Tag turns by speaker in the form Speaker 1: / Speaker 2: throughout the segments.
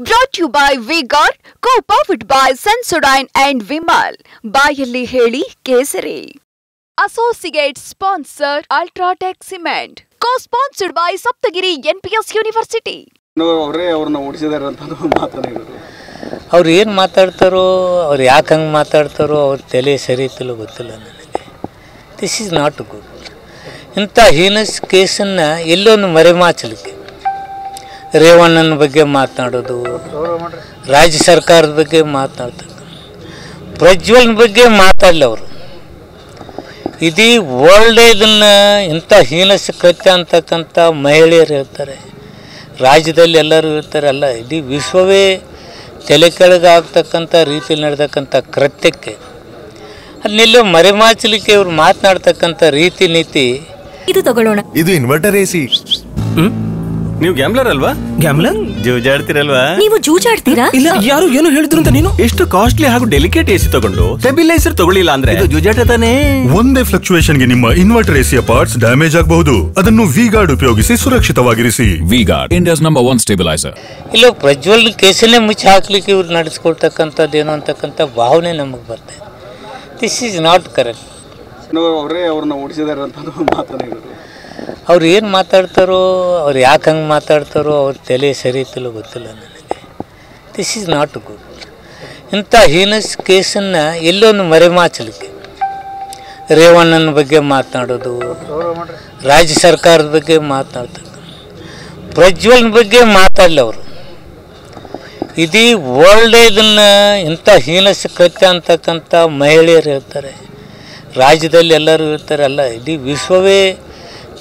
Speaker 1: Brought to you by V-Guard, co-powered by Sensodyne and Vimal. ಬಾಯಲ್ಲಿ ಹೇಳಿ ಕೇಸರಿ. Associate sponsor Ultratech Cement. Co-sponsored by Saptagiri NPS University.
Speaker 2: ಅವರೇ ಅವ್ರನ್ನ ಓಡಿಸಿದಾರೆ ಅಂತ ಮಾತಾಡಿದ್ರು.
Speaker 3: ಅವ್ರು ಏನು ಮಾತಾಡ್ತಾರೋ, ಅವ್ರು ಯಾಕೆ ಹಂಗೆ ಮಾತಾಡ್ತಾರೋ, ಅವ್ರ ತಲೆ ಸರಿ ಇತ್ತಲ್ಲೋ ಗೊತ್ತಿಲ್ಲ ನನಗೆ. This is not good. ಇಂಥ ಹೀನಸ್ ಕೇಸನ್ನು ಎಲ್ಲೊಂದು ಮರೆಮಾಚಲಿಕ್ಕೆ ರೇವಣ್ಣನ ಬಗ್ಗೆ ಮಾತನಾಡೋದು, ರಾಜ್ಯ ಸರ್ಕಾರದ ಬಗ್ಗೆ ಮಾತನಾಡ್ತಾರೆ, ಪ್ರಜ್ವಲ್ನ ಬಗ್ಗೆ ಮಾತಾಡಲಿ ಅವರು. ಇಡೀ ವರ್ಲ್ಡ್ ಇದನ್ನು ಇಂಥ ಹೀನಸ್ ಕೃತ್ಯ ಅಂತಕ್ಕಂಥ ಮಹಿಳೆಯರು ಹೇಳ್ತಾರೆ, ರಾಜ್ಯದಲ್ಲಿ ಎಲ್ಲರೂ ಇರ್ತಾರೆ, ಅಲ್ಲ ಇಡೀ ವಿಶ್ವವೇ ತಲೆ ಕೆಳಗಾಗ್ತಕ್ಕಂಥ ರೀತಿಯಲ್ಲಿ ನಡೆತಕ್ಕಂಥ ಕೃತ್ಯಕ್ಕೆ ಅದನ್ನೆಲ್ಲೋ ಮರೆಮಾಚಲಿಕ್ಕೆ ಇವ್ರು ಮಾತನಾಡ್ತಕ್ಕಂಥ ರೀತಿ ನೀತಿ.
Speaker 4: ಇದು ತಗೊಳ್ಳೋಣ.
Speaker 5: ಇದು ಇನ್ವರ್ಟರ್ ಎಸಿ.
Speaker 6: ನೀವು ಗ್ಯಾಮ್ಲರ್ ಅಲ್ವಾ?
Speaker 5: ಗ್ಯಾಮ್ಲರ್
Speaker 6: ಜೂಜಾಡ್ತಿರಲ್ವಾ?
Speaker 4: ನೀವು ಜೂಜಾಡ್ತೀರಾ?
Speaker 5: ಇಲ್ಲ, ಯಾರು ಏನು ಹೇಳಿದ್ರು ಅಂತ ನೀನು
Speaker 6: ಎಷ್ಟು ಕಾಸ್ಟ್ಲಿ ಹಾಗೂ ಡೆಲಿಕೇಟ್ ಎಸಿ ತಗೊಂಡು ಸ್ಟೆಬಿಲೈಸರ್ ತಗೊಳ್ಳಿಲ್ಲ ಅಂದ್ರೆ ಇದು ಜೂಜಾಟ ತಾನೇ.
Speaker 5: ಒಂದೇ ಫ್ಲಕ್ಚುಯೇಷನ್ ಗೆ ನಿಮ್ಮ ಇನ್ವರ್ಟರ್ ಎಸಿಯ ಪಾರ್ಟ್ಸ್ ಡ್ಯಾಮೇಜ್ ಆಗಬಹುದು. ಅದನ್ನು ವಿ-ಗಾರ್ಡ್ ಉಪಯೋಗಿಸಿ ಸುರಕ್ಷಿತವಾಗಿರಿಸಿ.
Speaker 7: V-Guard, India's #1 stabilizer.
Speaker 3: ಇಲ್ಲ, ಪ್ರಜ್ವಲ್ ಕೇಸನ್ನೇ ಮುಚ್ಚಿ ಹಾಕ್ಲಿಕ್ಕೆ ಇವ್ರು ನಡೆಸ್ಕೊಳ್ತಕ್ಕಂಥದ್ದು ಏನೋ ಅಂತಕ್ಕಂಥ ಭಾವನೆ ನಮಗೆ ಬರ್ತದೆ. This is not correct.
Speaker 2: ಅವರೇ ಅವ್ರನ್ನ ಓಡಿಸಿದಾರೆ ಅಂತ ಮಾತಾಡಿದ್ರು.
Speaker 3: ಅವ್ರು ಏನು ಮಾತಾಡ್ತಾರೋ, ಅವ್ರು ಯಾಕೆ ಹಂಗೆ ಮಾತಾಡ್ತಾರೋ, ಅವ್ರ ತಲೆ ಸರಿ ಇತ್ತಲ್ಲೋ ಗೊತ್ತಿಲ್ಲ ನನಗೆ. This is not good. ಇಂಥ ಹೀನಸ್ ಕೇಸನ್ನು ಎಲ್ಲೊಂದು ಮರೆಮಾಚಲಿಕ್ಕೆ ರೇವಣ್ಣನ ಬಗ್ಗೆ ಮಾತನಾಡೋದು, ರಾಜ್ಯ ಸರ್ಕಾರದ ಬಗ್ಗೆ ಮಾತನಾಡ್ತಾರೆ, ಪ್ರಜ್ವಲ್ನ ಬಗ್ಗೆ ಮಾತಾಡಲಿ ಅವರು. ಇಡೀ ವರ್ಲ್ಡ್ ಇದನ್ನು ಇಂಥ ಹೀನಸ್ ಕೃತ್ಯ ಅಂತಕ್ಕಂಥ ಮಹಿಳೆಯರು ಹೇಳ್ತಾರೆ, ರಾಜ್ಯದಲ್ಲಿ ಎಲ್ಲರೂ ಇರ್ತಾರೆ, ಅಲ್ಲ ಇಡೀ ವಿಶ್ವವೇ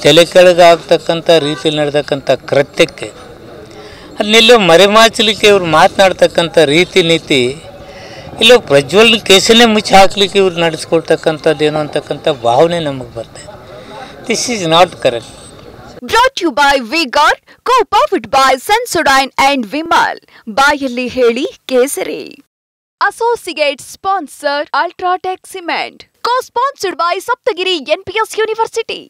Speaker 3: ತಲೆ ಕೆಳಗಾಗ್ತಕ್ಕಂಥ ರೀತಿಯಲ್ಲಿ ನಡೆತಕ್ಕಂಥ ಕೃತ್ಯಕ್ಕೆ ಅದನ್ನೆಲ್ಲೋ ಮರೆಮಾಚಲಿಕ್ಕೆ ಇವ್ರು ಮಾತನಾಡ್ತಕ್ಕಂಥ ರೀತಿ ನೀತಿ. ಇಲ್ಲೋ ಪ್ರಜ್ವಲ್ನ ಕೇಸನ್ನೇ ಮುಚ್ಚಿ ಹಾಕ್ಲಿಕ್ಕೆ ಇವ್ರು ನಡೆಸ್ಕೊಳ್ತಕ್ಕಂಥದ್ದು ಏನೋ ಅಂತಕ್ಕಂಥ ಭಾವನೆ ನಮಗೆ ಬರ್ತದೆ. This is not correct.
Speaker 1: Brought to you by V-Guard, co-powered by Sensodyne and Vimal. ಬಾಯಲ್ಲಿ ಹೇಳಿ ಕೇಸರಿ. Associate sponsor Ultratech Cement. Co-sponsored by Saptagiri NPS University.